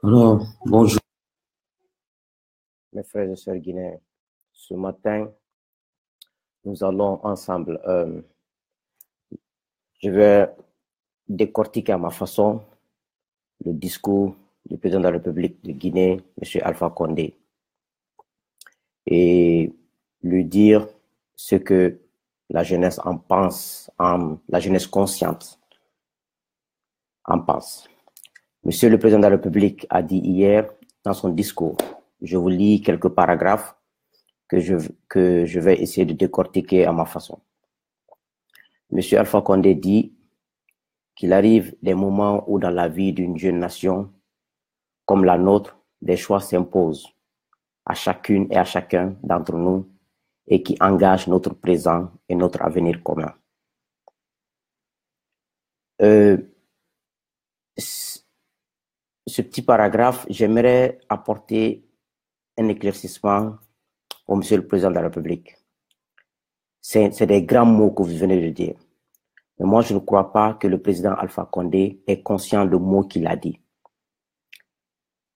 Alors, bonjour, mes frères et sœurs guinéens. Ce matin, nous allons ensemble, je vais décortiquer à ma façon le discours du président de la République de Guinée, M. Alpha Condé, et lui dire ce que la jeunesse en pense, la jeunesse consciente en pense. Monsieur le président de la République a dit hier dans son discours, je vous lis quelques paragraphes que je vais essayer de décortiquer à ma façon. Monsieur Alpha Condé dit qu'il arrive des moments où dans la vie d'une jeune nation comme la nôtre, des choix s'imposent à chacune et à chacun d'entre nous et qui engagent notre présent et notre avenir commun. Ce petit paragraphe, j'aimerais apporter un éclaircissement au Monsieur le Président de la République. C'est des grands mots que vous venez de dire. Mais moi, je ne crois pas que le président Alpha Condé est conscient des mots qu'il a dit.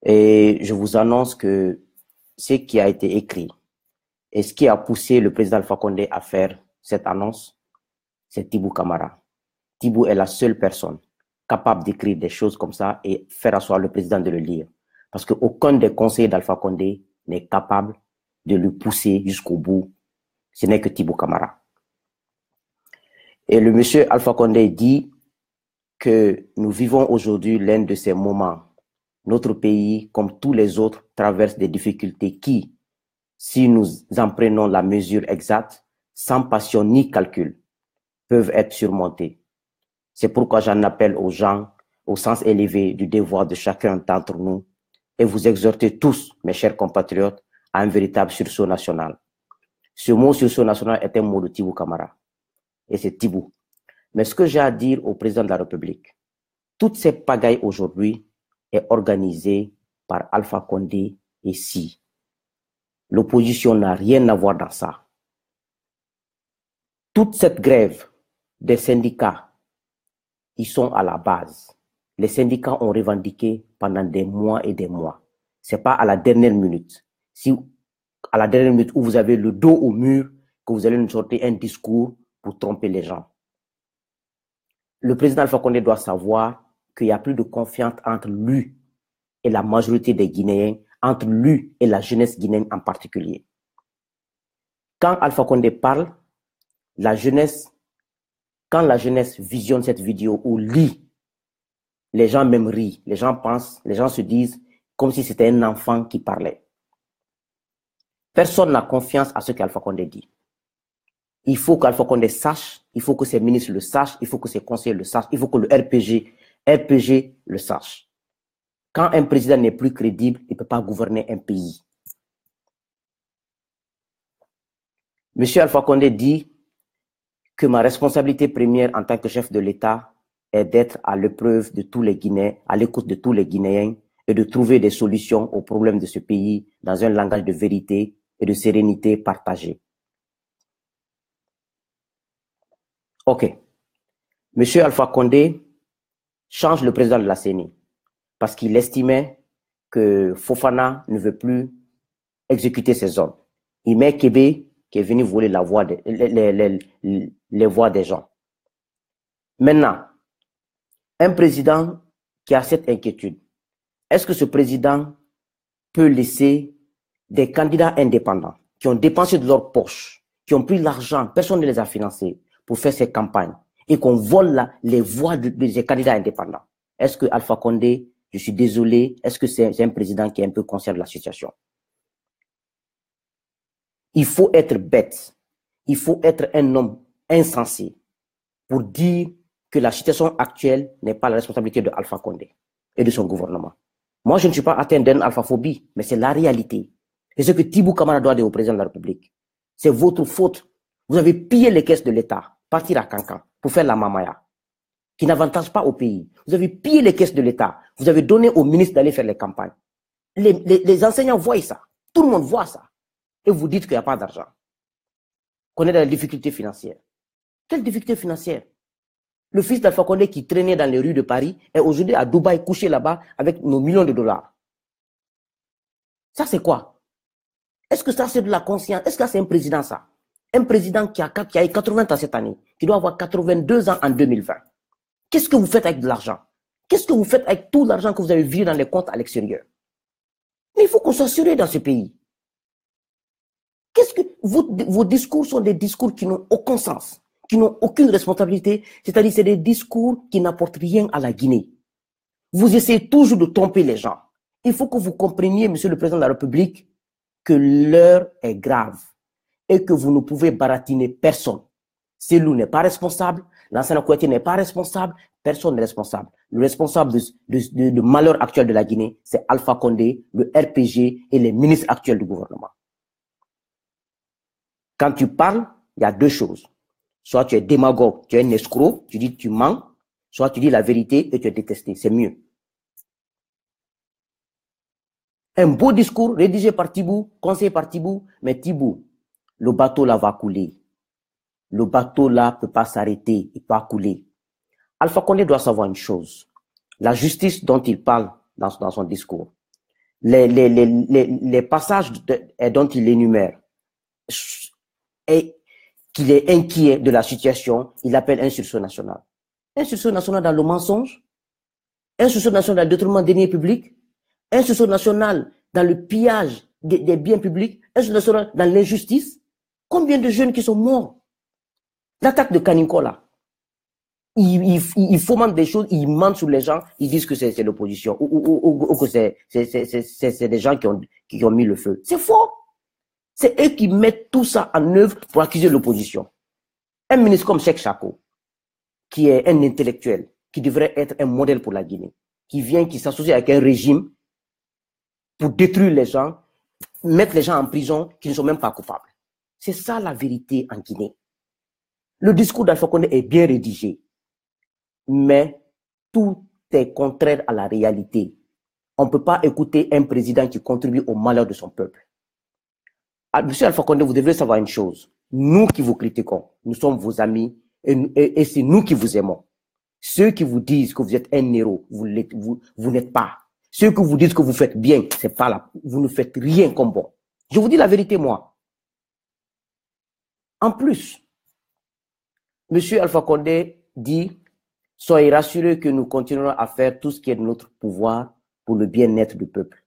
Et je vous annonce que ce qui a été écrit et ce qui a poussé le président Alpha Condé à faire cette annonce, c'est Tibou Camara. Tibou est la seule personne capable d'écrire des choses comme ça et faire asseoir le président de le lire. Parce qu'aucun des conseillers d'Alpha Condé n'est capable de le pousser jusqu'au bout. Ce n'est que Tibou Camara. Et le monsieur Alpha Condé dit que nous vivons aujourd'hui l'un de ces moments. Notre pays, comme tous les autres, traverse des difficultés qui, si nous en prenons la mesure exacte, sans passion ni calcul, peuvent être surmontées. C'est pourquoi j'en appelle aux gens, au sens élevé du devoir de chacun d'entre nous, et vous exhortez tous, mes chers compatriotes, à un véritable sursaut national. Ce mot sursaut national est un mot de Tibou Camara. Et c'est Tibou. Mais ce que j'ai à dire au président de la République, toutes ces pagailles aujourd'hui est organisée par Alpha Condé et Si. L'opposition n'a rien à voir dans ça. Toute cette grève des syndicats, ils sont à la base. Les syndicats ont revendiqué pendant des mois et des mois. Ce n'est pas à la dernière minute. Si à la dernière minute où vous avez le dos au mur, que vous allez nous sortir un discours pour tromper les gens. Le président Alpha Condé doit savoir qu'il n'y a plus de confiance entre lui et la majorité des Guinéens, entre lui et la jeunesse guinéenne en particulier. Quand Alpha Condé parle, quand la jeunesse visionne cette vidéo ou lit, les gens même rient, les gens pensent, les gens se disent comme si c'était un enfant qui parlait. Personne n'a confiance à ce qu'Alpha Condé dit. Il faut qu'Alpha Condé sache, il faut que ses ministres le sachent, il faut que ses conseillers le sachent, il faut que le RPG le sache. Quand un président n'est plus crédible, il ne peut pas gouverner un pays. Monsieur Alpha Condé dit que ma responsabilité première en tant que chef de l'État est d'être à l'épreuve de tous les Guinéens, à l'écoute de tous les Guinéens et de trouver des solutions aux problèmes de ce pays dans un langage de vérité et de sérénité partagée. Ok. Monsieur Alpha Condé change le président de la CENI parce qu'il estimait que Fofana ne veut plus exécuter ses ordres. Il met Kébé qui est venu voler la voix les voix des gens. Maintenant, un président qui a cette inquiétude, est-ce que ce président peut laisser des candidats indépendants qui ont dépensé de leur poche, qui ont pris l'argent, personne ne les a financés pour faire ces campagnes et qu'on vole les voix des candidats indépendants? Est-ce que Alpha Condé, je suis désolé, est-ce que c'est un président qui est un peu conscient de la situation? Il faut être bête, il faut être un homme insensé pour dire que la situation actuelle n'est pas la responsabilité de Alpha Condé et de son gouvernement. Moi, je ne suis pas atteint d'une alphaphobie, mais c'est la réalité. C'est ce que Tibou Camara doit dire au président de la République. C'est votre faute. Vous avez pillé les caisses de l'État, partir à Cancan pour faire la mamaya, qui n'avantage pas au pays. Vous avez pillé les caisses de l'État. Vous avez donné aux ministres d'aller faire les campagnes. Les enseignants voient ça. Tout le monde voit ça. Et vous dites qu'il n'y a pas d'argent. Qu'on est dans la difficulté financière. Quelle difficulté financière? Le fils d'Alpha Condé qui traînait dans les rues de Paris est aujourd'hui à Dubaï couché là-bas avec nos millions de dollars. Ça, c'est quoi? Est-ce que ça, c'est de la conscience? Est-ce que c'est un président, ça? Un président qui a eu 80 ans cette année, qui doit avoir 82 ans en 2020. Qu'est-ce que vous faites avec de l'argent? Qu'est-ce que vous faites avec tout l'argent que vous avez vu dans les comptes à l'extérieur? Mais il faut qu'on soit sérieux dans ce pays. Qu'est-ce que vos discours sont des discours qui n'ont aucun sens, qui n'ont aucune responsabilité, c'est-à-dire c'est des discours qui n'apportent rien à la Guinée. Vous essayez toujours de tromper les gens. Il faut que vous compreniez, Monsieur le Président de la République, que l'heure est grave et que vous ne pouvez baratiner personne. Cellou n'est pas responsable, l'ancien Kouyaté n'est pas responsable, personne n'est responsable. Le responsable de malheur actuel de la Guinée, c'est Alpha Condé, le RPG et les ministres actuels du gouvernement. Quand tu parles, il y a deux choses. Soit tu es démagogue, tu es un escroc, tu dis tu mens, soit tu dis la vérité et tu es détesté. C'est mieux. Un beau discours rédigé par Tibou, conseillé par Tibou, mais Tibou, le bateau là va couler. Le bateau là ne peut pas s'arrêter, il peut pas couler. Alpha Condé doit savoir une chose. La justice dont il parle dans son discours, les passages dont il énumère, et qu'il est inquiet de la situation, il appelle un sursaut national. Un sursaut national dans le mensonge, un sursaut national dans le détournement des deniers publics, un sursaut national dans le pillage des biens publics, un sursaut national dans l'injustice. Combien de jeunes qui sont morts? L'attaque de Kaninko, là, ils fomentent des choses, ils mentent sur les gens, ils disent que c'est l'opposition ou que c'est des gens qui ont mis le feu. C'est faux. C'est eux qui mettent tout ça en œuvre pour accuser l'opposition. Un ministre comme Cheikh Chako, qui est un intellectuel, qui devrait être un modèle pour la Guinée, qui s'associe avec un régime pour détruire les gens, mettre les gens en prison qui ne sont même pas coupables. C'est ça la vérité en Guinée. Le discours d'Alpha Condé est bien rédigé, mais tout est contraire à la réalité. On ne peut pas écouter un président qui contribue au malheur de son peuple. Monsieur Alpha Condé, vous devez savoir une chose. Nous qui vous critiquons, nous sommes vos amis et c'est nous qui vous aimons. Ceux qui vous disent que vous êtes un héros, vous n'êtes pas. Ceux qui vous disent que vous faites bien, c'est pas là. Vous ne faites rien comme bon. Je vous dis la vérité, moi. En plus, Monsieur Alpha Condé dit, soyez rassurés que nous continuerons à faire tout ce qui est de notre pouvoir pour le bien-être du peuple,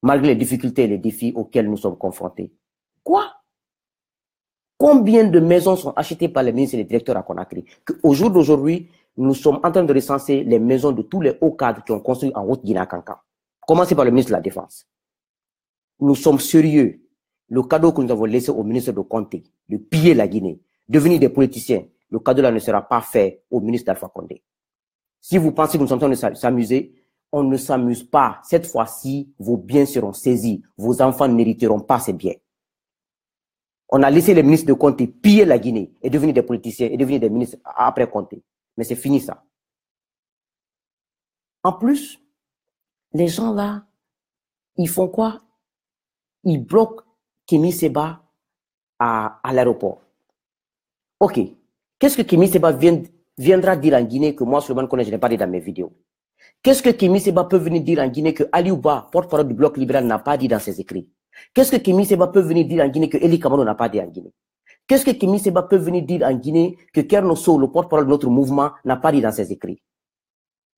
malgré les difficultés et les défis auxquels nous sommes confrontés. Quoi? Combien de maisons sont achetées par les ministres et les directeurs à Conakry? Au jour d'aujourd'hui, nous sommes en train de recenser les maisons de tous les hauts cadres qui ont construit en Haute-Guinée-Kankan. Commencez par le ministre de la Défense. Nous sommes sérieux. Le cadeau que nous avons laissé au ministre de Conté, de piller la Guinée, devenir des politiciens, le cadeau là ne sera pas fait au ministre d'Alpha Condé. Si vous pensez que nous sommes en train de s'amuser, on ne s'amuse pas. Cette fois-ci, vos biens seront saisis. Vos enfants n'hériteront pas ces biens. On a laissé les ministres de Conté piller la Guinée et devenir des politiciens et devenir des ministres après Conté. Mais c'est fini ça. En plus, les gens là, ils font quoi? Ils bloquent Kémy Séba à l'aéroport. Ok. Qu'est-ce que Kémy Séba viendra dire en Guinée que moi, Souleymane Koné, je n'ai pas dit dans mes vidéos? Qu'est-ce que Kémy Séba peut venir dire en Guinée que Ali Ouba, porte-parole du bloc libéral, n'a pas dit dans ses écrits? Qu'est-ce que Kémy Séba peut venir dire en Guinée que Eli Kamano n'a pas dit en Guinée? Qu'est-ce que Kémy Séba peut venir dire en Guinée que Kerno Sow, le porte-parole de notre mouvement, n'a pas dit dans ses écrits?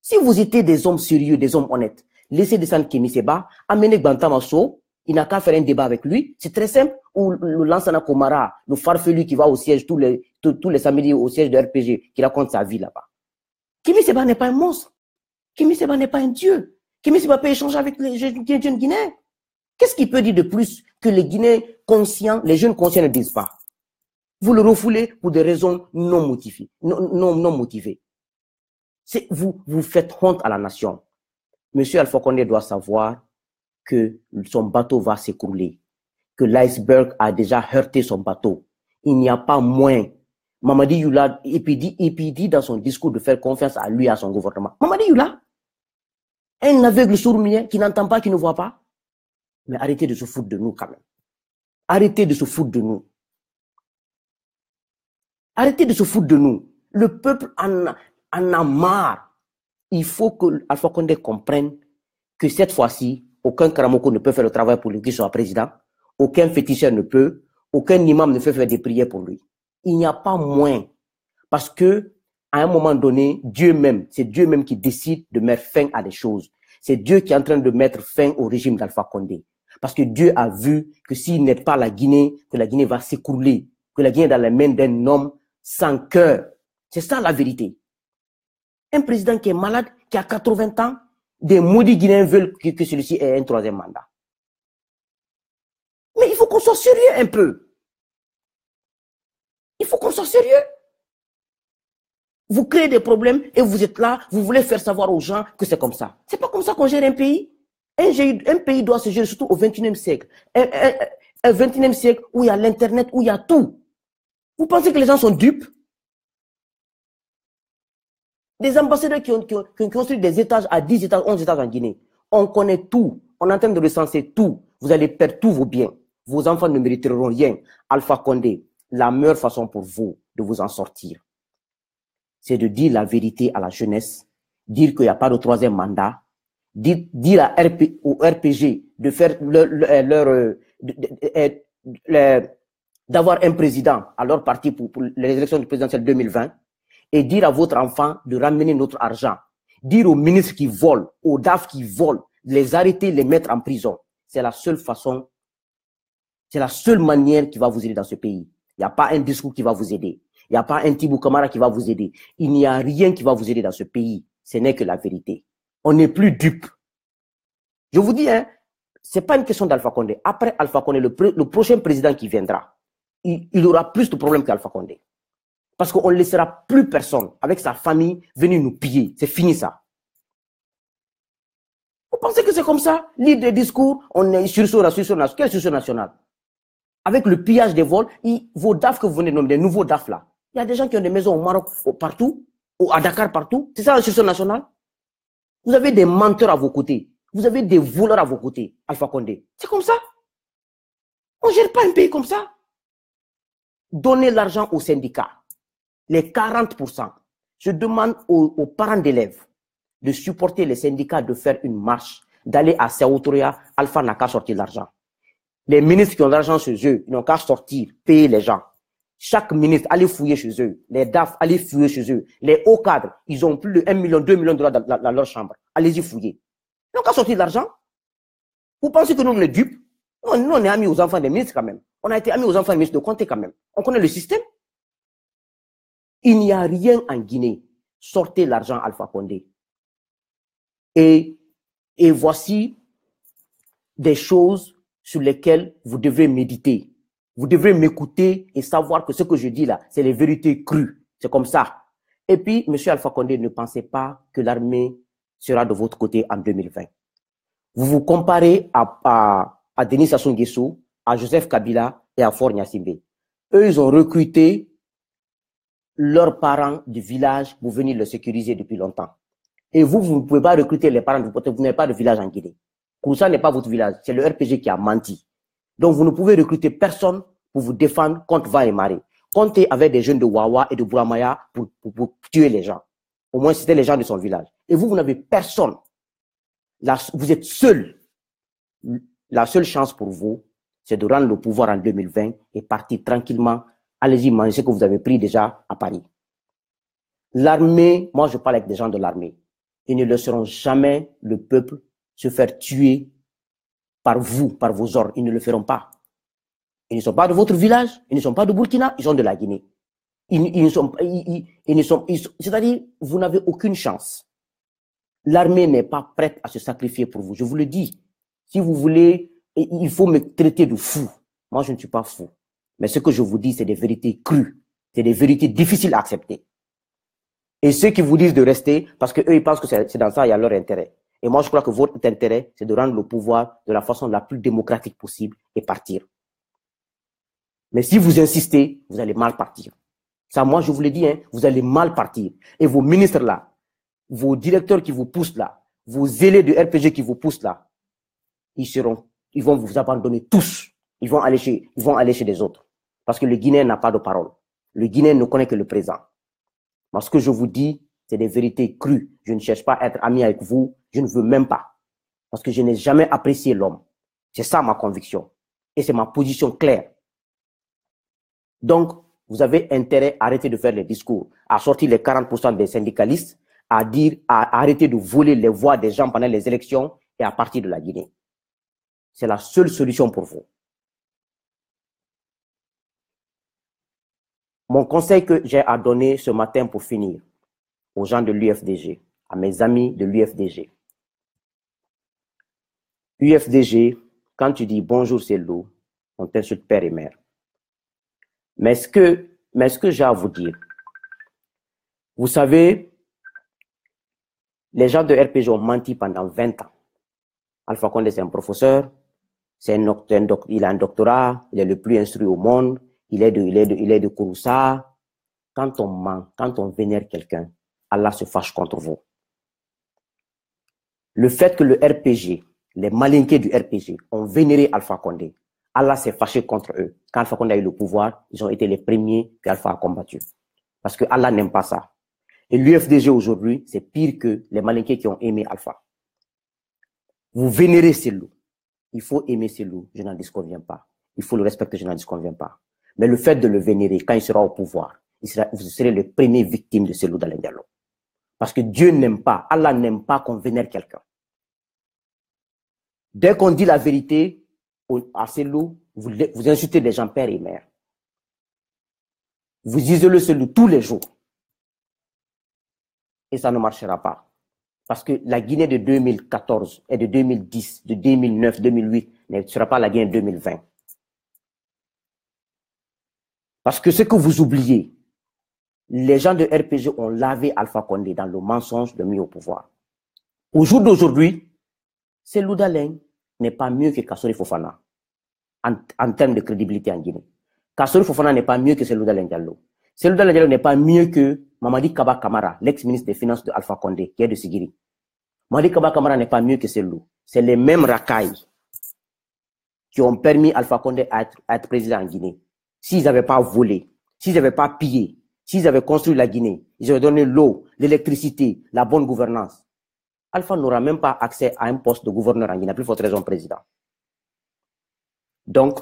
Si vous étiez des hommes sérieux, des hommes honnêtes, laissez descendre Kémy Séba, amenez Bantama Sow, il n'a qu'à faire un débat avec lui. C'est très simple. Ou le Lansana Komara, le farfelu qui va au siège tous les samedis au siège de RPG, qui raconte sa vie là-bas. Kémy Séba n'est pas un monstre. Kémy Séba n'est pas un dieu. Kémy Séba peut échanger avec les jeunes Guinéens. Qu'est-ce qu'il peut dire de plus que les Guinéens conscients, les jeunes conscients ne disent pas? Vous le refoulez pour des raisons non motivées. Vous faites honte à la nation. Monsieur Alpha Condé doit savoir que son bateau va s'écrouler, que l'iceberg a déjà heurté son bateau. Il n'y a pas moins. Mamadi Youla, et puis dit dans son discours de faire confiance à lui et à son gouvernement. Mamadi Youla, un aveugle sourd-muet qui n'entend pas, qui ne voit pas. Mais arrêtez de se foutre de nous quand même. Arrêtez de se foutre de nous. Arrêtez de se foutre de nous. Le peuple en a marre. Il faut que Alpha Condé comprenne que cette fois-ci, aucun Karamoko ne peut faire le travail pour lui qu'il soit président. Aucun féticheur ne peut. Aucun imam ne peut faire des prières pour lui. Il n'y a pas moins. Parce que, à un moment donné, Dieu même, c'est Dieu même qui décide de mettre fin à des choses. C'est Dieu qui est en train de mettre fin au régime d'Alpha Condé. Parce que Dieu a vu que s'il n'aide pas la Guinée, que la Guinée va s'écrouler, que la Guinée est dans les mains d'un homme sans cœur. C'est ça la vérité. Un président qui est malade, qui a 80 ans, des maudits Guinéens veulent que celui-ci ait un troisième mandat. Mais il faut qu'on soit sérieux un peu. Il faut qu'on soit sérieux. Vous créez des problèmes et vous êtes là, vous voulez faire savoir aux gens que c'est comme ça. C'est pas comme ça qu'on gère un pays. Un pays doit se gérer surtout au XXIe siècle. Un XXIe siècle où il y a l'Internet, où il y a tout. Vous pensez que les gens sont dupes? Des ambassadeurs qui ont construit des étages à 10 étages, 11 étages en Guinée. On connaît tout. On est en train de recenser tout. Vous allez perdre tous vos biens. Vos enfants ne mériteront rien. Alpha Condé, la meilleure façon pour vous de vous en sortir, c'est de dire la vérité à la jeunesse, dire qu'il n'y a pas de troisième mandat, dire au RPG de faire d'avoir un président à leur parti pour les élections présidentielles 2020 et dire à votre enfant de ramener notre argent. Dire aux ministres qui volent, aux DAF qui volent, les arrêter, les mettre en prison. C'est la seule façon, c'est la seule manière qui va vous aider dans ce pays. Il n'y a pas un discours qui va vous aider. Il n'y a pas un Tibou Kamara qui va vous aider. Il n'y a rien qui va vous aider dans ce pays. Ce n'est que la vérité. On n'est plus dupe. Je vous dis, hein, c'est pas une question d'Alpha Condé. Après Alpha Condé, le prochain président qui viendra, il aura plus de problèmes qu'Alpha Condé. Parce qu'on ne laissera plus personne avec sa famille venir nous piller. C'est fini ça. Vous pensez que c'est comme ça? Lire des discours, on est sursaut national. Quel sursaut national? Avec le pillage des vols, vos DAF que vous venez de nommer, des nouveaux DAF là, il y a des gens qui ont des maisons au Maroc, partout, à Dakar, partout. C'est ça la sursaut nationale? Vous avez des menteurs à vos côtés. Vous avez des voleurs à vos côtés, Alpha Condé. C'est comme ça. On ne gère pas un pays comme ça. Donnez l'argent aux syndicats. Les 40%. Je demande aux parents d'élèves de supporter les syndicats, de faire une marche, d'aller à Séotoria. Alpha n'a qu'à sortir l'argent. Les ministres qui ont l'argent chez eux, ils n'ont qu'à sortir, payer les gens. Chaque ministre, allez fouiller chez eux. Les DAF, allez fouiller chez eux. Les hauts cadres, ils ont plus de 1 million, 2 millions de dollars dans leur chambre. Allez-y fouiller. Ils n'ont qu'à sortir l'argent. Vous pensez que nous, on est dupes? Nous, on est amis aux enfants des ministres quand même. On a été amis aux enfants des ministres de Conté quand même. On connaît le système. Il n'y a rien en Guinée. Sortez l'argent, Alpha Condé. Et voici des choses sur lesquelles vous devez méditer. Vous devez m'écouter et savoir que ce que je dis là, c'est les vérités crues. C'est comme ça. Et puis, M. Alpha Condé, ne pensez pas que l'armée sera de votre côté en 2020. Vous vous comparez à Denis Sassou Nguesso, à Joseph Kabila et à Faure Gnassingbé. Eux, ils ont recruté leurs parents du village pour venir le sécuriser depuis longtemps. Et vous ne pouvez pas recruter les parents, vous n'avez pas de village en Guinée. Kouroussa n'est pas votre village, c'est le RPG qui a menti. Donc vous ne pouvez recruter personne pour vous défendre contre vent et marée. Comptez avec des jeunes de Wawa et de Bouramaya pour tuer les gens. Au moins c'était les gens de son village. Et vous n'avez personne. Là, vous êtes seul. La seule chance pour vous, c'est de rendre le pouvoir en 2020 et partir tranquillement. Allez-y manger ce que vous avez pris déjà à Paris. L'armée, moi je parle avec des gens de l'armée. Ils ne laisseront jamais le peuple se faire tuer par vous, par vos ordres. Ils ne le feront pas. Ils ne sont pas de votre village, ils ne sont pas de Burkina, ils sont de la Guinée. C'est-à-dire, vous n'avez aucune chance. L'armée n'est pas prête à se sacrifier pour vous. Je vous le dis. Si vous voulez, il faut me traiter de fou. Moi, je ne suis pas fou. Mais ce que je vous dis, c'est des vérités crues. C'est des vérités difficiles à accepter. Et ceux qui vous disent de rester, parce qu'eux, ils pensent que c'est dans ça, il y a leur intérêt. Et moi, je crois que votre intérêt, c'est de rendre le pouvoir de la façon la plus démocratique possible et partir. Mais si vous insistez, vous allez mal partir. Ça, moi, je vous l'ai dit, hein, vous allez mal partir. Et vos ministres là, vos directeurs qui vous poussent là, vos zélés de RPG qui vous poussent là, ils vont vous abandonner tous. Ils vont aller chez les autres. Parce que le Guinéen n'a pas de parole. Le Guinéen ne connaît que le présent. Moi, ce que je vous dis, c'est des vérités crues. Je ne cherche pas à être ami avec vous. Je ne veux même pas. Parce que je n'ai jamais apprécié l'homme. C'est ça ma conviction. Et c'est ma position claire. Donc, vous avez intérêt à arrêter de faire les discours, à sortir les 40% des syndicalistes, à arrêter de voler les voix des gens pendant les élections et à partir de la Guinée. C'est la seule solution pour vous. Mon conseil que j'ai à donner ce matin pour finir aux gens de l'UFDG, à mes amis de l'UFDG. UFDG, quand tu dis bonjour Cellou, on t'insulte père et mère. Mais ce que j'ai à vous dire, vous savez, les gens de RPG ont menti pendant 20 ans. Alpha Condé, c'est un professeur, il a un doctorat, il est le plus instruit au monde, il est de Kouroussa. Quand on ment, quand on vénère quelqu'un, Allah se fâche contre vous. Le fait que le RPG, les malinqués du RPG, ont vénéré Alpha Condé, Allah s'est fâché contre eux. Quand Alpha Condé a eu le pouvoir, ils ont été les premiers qu'Alpha a combattu. Parce que Allah n'aime pas ça. Et l'UFDG aujourd'hui, c'est pire que les malinqués qui ont aimé Alpha. Vous vénérez Cellou. Il faut aimer Cellou, je n'en disconviens pas. Il faut le respecter, je n'en disconviens pas. Mais le fait de le vénérer, quand il sera au pouvoir, vous serez les premières victimes de Cellou Dalein Diallo. Parce que Dieu n'aime pas, Allah n'aime pas qu'on vénère quelqu'un. Dès qu'on dit la vérité à Cellou, vous insultez des gens père et mère. Vous isolez Cellou tous les jours. Et ça ne marchera pas. Parce que la Guinée de 2014 et de 2010, de 2009, 2008 ne sera pas la Guinée de 2020. Parce que ce que vous oubliez, les gens de RPG ont lavé Alpha Condé dans le mensonge de mis au pouvoir. Au jour d'aujourd'hui, Cellou Dalein n'est pas mieux que Kassori Fofana en termes de crédibilité en Guinée. Kassori Fofana n'est pas mieux que Cellou Dalein Diallo. Cellou Dalein Diallo n'est pas mieux que Mamadi Kaba Kamara, l'ex-ministre des Finances de Alpha Condé, qui est de Sigiri. Mamadi Kaba Kamara n'est pas mieux que Cellou. C'est les mêmes racailles qui ont permis Alpha Condé à être président en Guinée. S'ils n'avaient pas volé, s'ils n'avaient pas pillé, s'ils avaient construit la Guinée, ils avaient donné l'eau, l'électricité, la bonne gouvernance, Alpha n'aura même pas accès à un poste de gouverneur en Guinée, à plus forte raison président. Donc,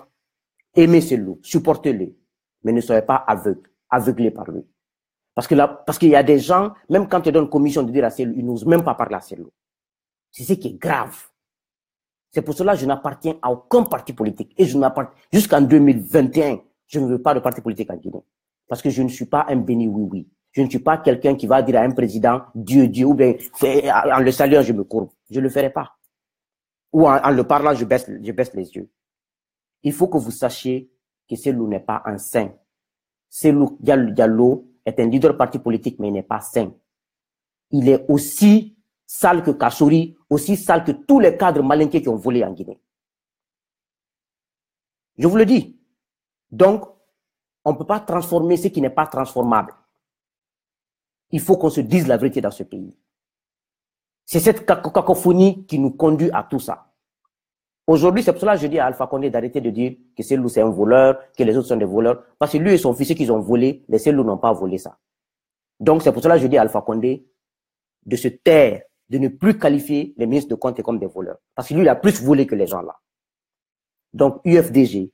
aimez Cellou, supportez-le, mais ne soyez pas aveuglés par lui. Parce qu'il y a des gens, même quand tu donnes commission de dire à Cellou, ils n'osent même pas parler à Cellou. C'est ce qui est grave. C'est pour cela que je n'appartiens à aucun parti politique. Et jusqu'en 2021, je ne veux pas de parti politique en Guinée. Parce que je ne suis pas un béni oui-oui. Je ne suis pas quelqu'un qui va dire à un président, Dieu, Dieu, ou bien en le saluant, je me courbe. Je ne le ferai pas. Ou en le parlant, je baisse les yeux. Il faut que vous sachiez que Cellou n'est pas un saint. Cellou Diallo est un leader parti politique, mais il n'est pas saint. Il est aussi sale que Kassori, aussi sale que tous les cadres malinqués qui ont volé en Guinée. Je vous le dis. Donc, on ne peut pas transformer ce qui n'est pas transformable. Il faut qu'on se dise la vérité dans ce pays. C'est cette cacophonie qui nous conduit à tout ça. Aujourd'hui, c'est pour cela que je dis à Alpha Condé d'arrêter de dire que Cellou c'est un voleur, que les autres sont des voleurs. Parce que lui et son fils qu'ils ont volé, les Cellou n'ont pas volé ça. Donc, c'est pour cela que je dis à Alpha Condé de se taire, de ne plus qualifier les ministres de comptes comme des voleurs. Parce que lui, il a plus volé que les gens là. Donc, UFDG,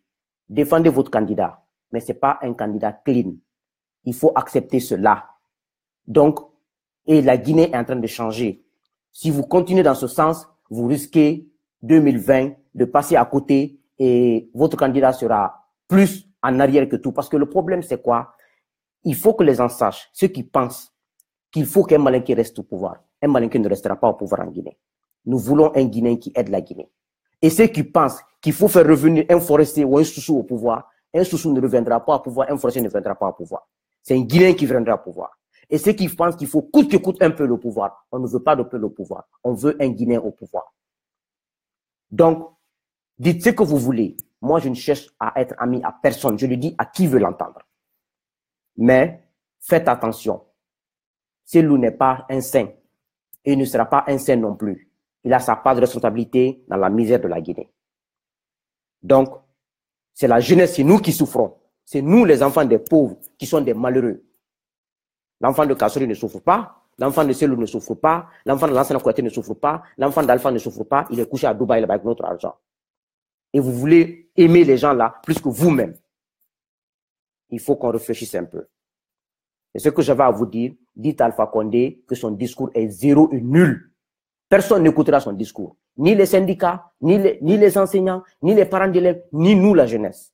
défendez votre candidat, mais ce n'est pas un candidat clean. Il faut accepter cela. Donc, et la Guinée est en train de changer. Si vous continuez dans ce sens, vous risquez 2020 de passer à côté et votre candidat sera plus en arrière que tout. Parce que le problème, c'est quoi? Il faut que les gens sachent, ceux qui pensent qu'il faut qu'un Malinké reste au pouvoir. Un Malinké ne restera pas au pouvoir en Guinée. Nous voulons un Guinéen qui aide la Guinée. Et ceux qui pensent qu'il faut faire revenir un forestier ou un Soussou au pouvoir, un Soussou ne reviendra pas au pouvoir, un forestier ne reviendra pas au pouvoir. C'est un Guinéen qui viendra au pouvoir. Et ceux qui pensent qu'il faut coûte que coûte un peu le pouvoir, on ne veut pas de peu le pouvoir. On veut un Guinéen au pouvoir. Donc, dites ce que vous voulez. Moi, je ne cherche à être ami à personne. Je le dis à qui veut l'entendre. Mais faites attention. Cellou n'est pas un saint. Et il ne sera pas un saint non plus. Il a sa part de responsabilité dans la misère de la Guinée. Donc, c'est la jeunesse, c'est nous qui souffrons. C'est nous, les enfants des pauvres, qui sont des malheureux. L'enfant de Kassori ne souffre pas L'enfant de Selou ne souffre pas, l'enfant de l'ancien Kouyaté ne souffre pas, l'enfant d'Alpha ne souffre pas, il est couché à Dubaï avec notre argent. Et vous voulez aimer les gens là plus que vous-même. Il faut qu'on réfléchisse un peu. Et ce que j'avais à vous dire, dites à Alpha Condé que son discours est zéro et nul. Personne n'écoutera son discours. Ni les syndicats, ni les enseignants, ni les parents d'élèves, ni nous, la jeunesse.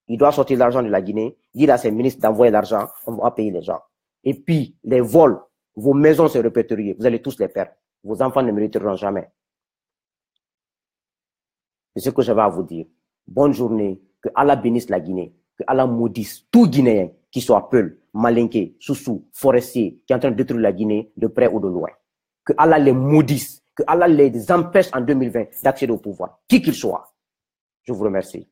Il doit sortir l'argent de la Guinée, dire à ses ministres d'envoyer l'argent, on va payer les gens. Et puis, les vols, vos maisons se répertoriées, vous allez tous les perdre. Vos enfants ne mériteront jamais. C'est ce que j'avais à vous dire. Bonne journée, que Allah bénisse la Guinée, que Allah maudisse tout Guinéen, qui soit Peul, Malinké, Soussou, Forestier, qui est en train de détruire la Guinée de près ou de loin. Que Allah les maudisse, que Allah les empêche en 2020 d'accéder au pouvoir, qui qu'il soit. Je vous remercie.